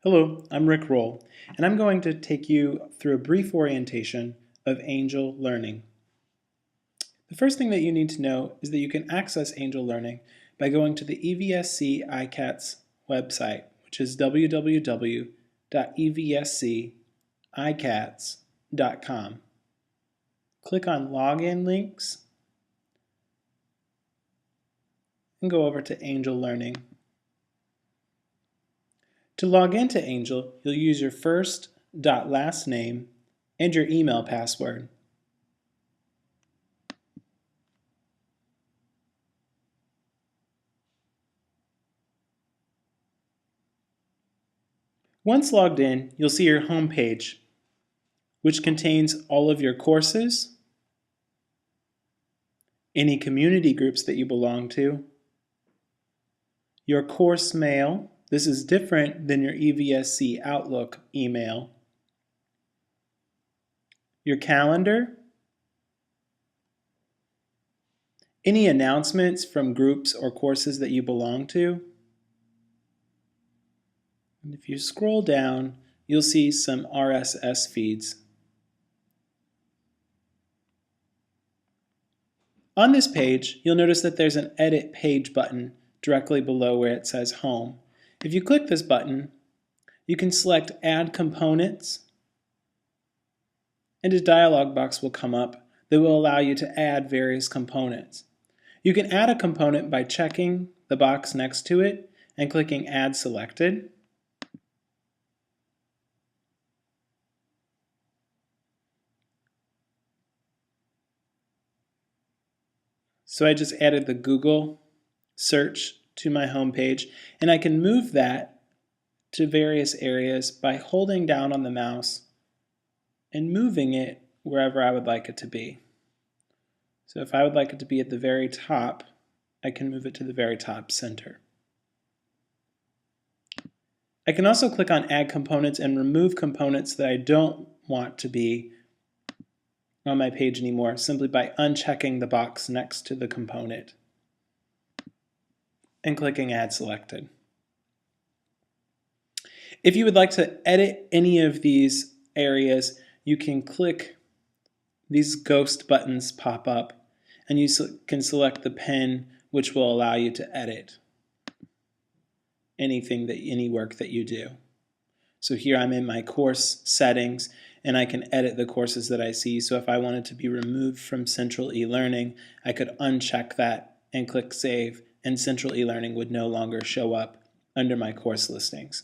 Hello, I'm Rick Roll, and I'm going to take you through a brief orientation of Angel Learning. The first thing that you need to know is that you can access Angel Learning by going to the EVSC ICATS website, which is www.evscicats.com. Click on Login Links and go over to Angel Learning. To log into Angel, you'll use your first.last name and your email password. Once logged in, you'll see your home page, which contains all of your courses, any community groups that you belong to, your course mail. This is different than your EVSC Outlook email, your calendar, any announcements from groups or courses that you belong to. And if you scroll down, you'll see some RSS feeds. On this page, you'll notice that there's an Edit Page button directly below where it says Home. If you click this button, you can select Add Components, and a dialog box will come up that will allow you to add various components. You can add a component by checking the box next to it and clicking Add Selected. So I just added the Google search to my home page, and I can move that to various areas by holding down on the mouse and moving it wherever I would like it to be. So if I would like it to be at the very top, I can move it to the very top center. I can also click on Add Components and remove components that I don't want to be on my page anymore, simply by unchecking the box next to the component and clicking Add Selected. If you would like to edit any of these areas, you can click these ghost buttons pop up, and you can select the pen, which will allow you to edit any work that you do. So here I'm in my course settings, and I can edit the courses that I see. So if I wanted to be removed from Central eLearning, I could uncheck that and click Save, and Central eLearning would no longer show up under my course listings.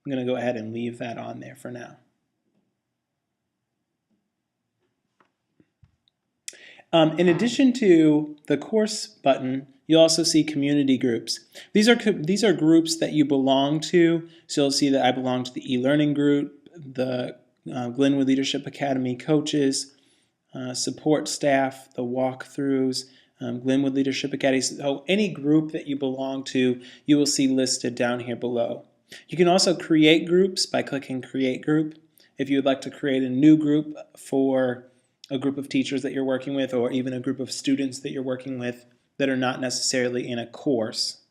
I'm going to go ahead and leave that on there for now. In addition to the course button, you'll also see community groups. These are groups that you belong to. So you'll see that I belong to the e-learning group, the Glenwood Leadership Academy coaches, support staff, the walkthroughs, Glenwood Leadership Academy. So any group that you belong to, you will see listed down here below. You can also create groups by clicking Create Group. If you would like to create a new group for a group of teachers that you're working with, or even a group of students that you're working with that are not necessarily in a course.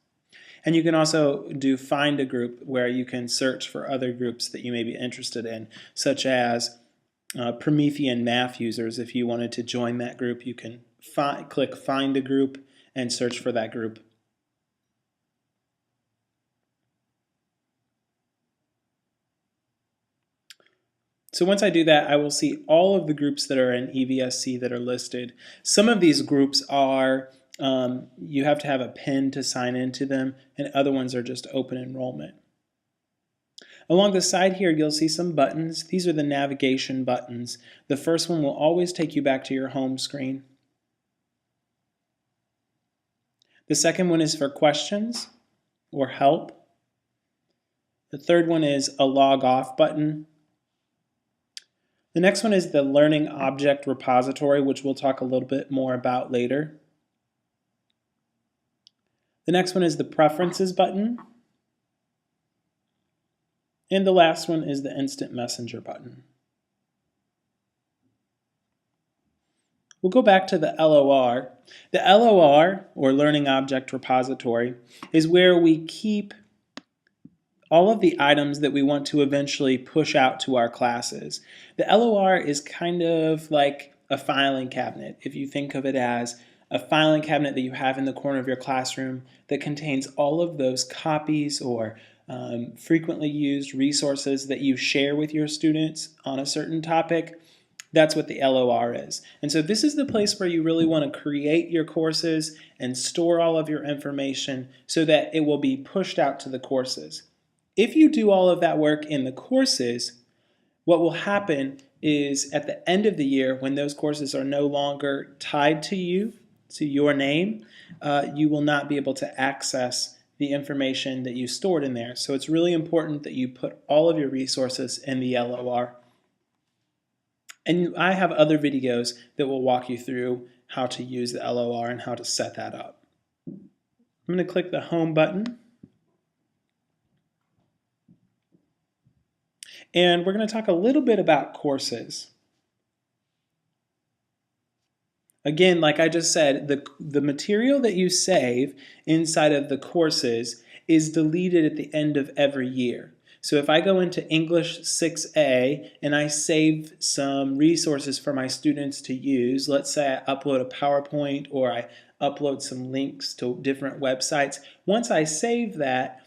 And you can also do Find a Group, where you can search for other groups that you may be interested in, such as Promethean math users. If you wanted to join that group, you can click Find a Group and search for that group. So once I do that, I will see all of the groups that are in EVSC that are listed. Some of these groups are, you have to have a PIN to sign into them, and other ones are just open enrollment. Along the side here, you'll see some buttons. These are the navigation buttons. The first one will always take you back to your home screen. The second one is for questions or help. The third one is a log off button. The next one is the Learning Object Repository, which we'll talk a little bit more about later. The next one is the Preferences button. And the last one is the Instant Messenger button. We'll go back to the LOR. The LOR, or Learning Object Repository, is where we keep all of the items that we want to eventually push out to our classes. The LOR is kind of like a filing cabinet. If you think of it as a filing cabinet that you have in the corner of your classroom that contains all of those copies or frequently used resources that you share with your students on a certain topic, that's what the LOR is. And so this is the place where you really want to create your courses and store all of your information so that it will be pushed out to the courses. If you do all of that work in the courses, what will happen is at the end of the year, when those courses are no longer tied to you, to your name, you will not be able to access the information that you stored in there. So it's really important that you put all of your resources in the LOR. And I have other videos that will walk you through how to use the LOR and how to set that up. I'm going to click the Home button. And we're going to talk a little bit about courses. Again, like I just said, the material that you save inside of the courses is deleted at the end of every year. So if I go into English 6A and I save some resources for my students to use, let's say I upload a PowerPoint or I upload some links to different websites, once I save that,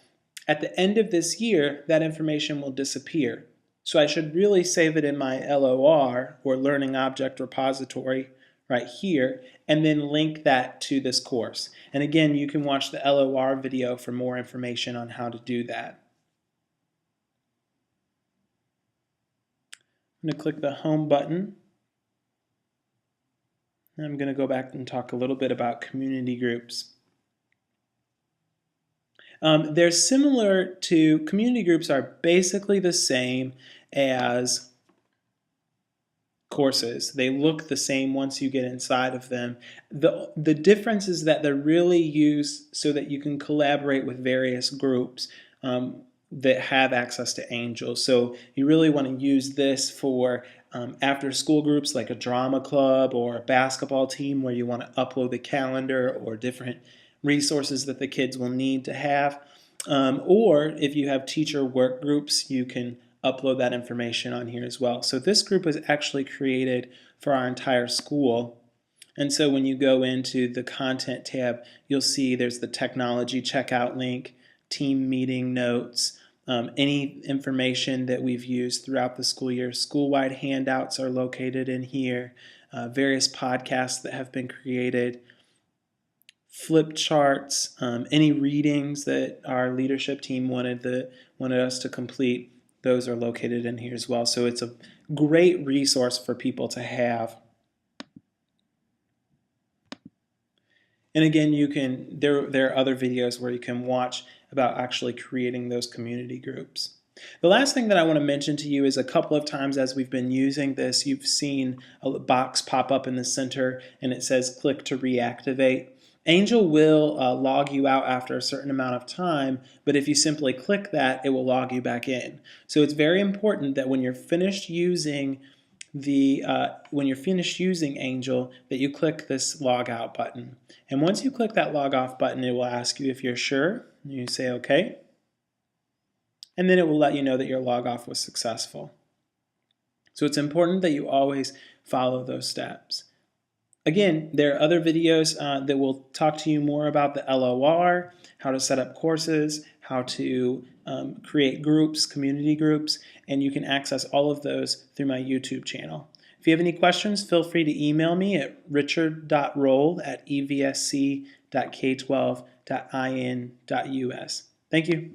at the end of this year, that information will disappear. So I should really save it in my LOR, or Learning Object Repository, right here, and then link that to this course. And again, you can watch the LOR video for more information on how to do that. I'm going to click the Home button. And I'm going to go back and talk a little bit about community groups. They're similar to, community groups are basically the same as courses. They look the same once you get inside of them. The difference is that they're really used so that you can collaborate with various groups that have access to Angel. So you really want to use this for after school groups like a drama club or a basketball team where you want to upload the calendar or different resources that the kids will need to have. Or if you have teacher work groups, you can upload that information on here as well. So this group was actually created for our entire school. And so when you go into the content tab, you'll see there's the technology checkout link, team meeting notes, any information that we've used throughout the school year. School-wide handouts are located in here, various podcasts that have been created, flip charts, any readings that our leadership team wanted us to complete. Those are located in here as well. So it's a great resource for people to have. And again, there are other videos where you can watch about actually creating those community groups. The last thing that I want to mention to you is a couple of times as we've been using this, you've seen a box pop up in the center and it says click to reactivate. Angel will log you out after a certain amount of time, but if you simply click that, it will log you back in. So it's very important that when you're finished using Angel, that you click this log out button. And once you click that log off button, it will ask you if you're sure. You say okay. And then it will let you know that your log off was successful. So it's important that you always follow those steps. Again, there are other videos that will talk to you more about the LOR, how to set up courses, how to create groups, community groups, and you can access all of those through my YouTube channel. If you have any questions, feel free to email me at richard.roll@evsc.k12.in.us. Thank you.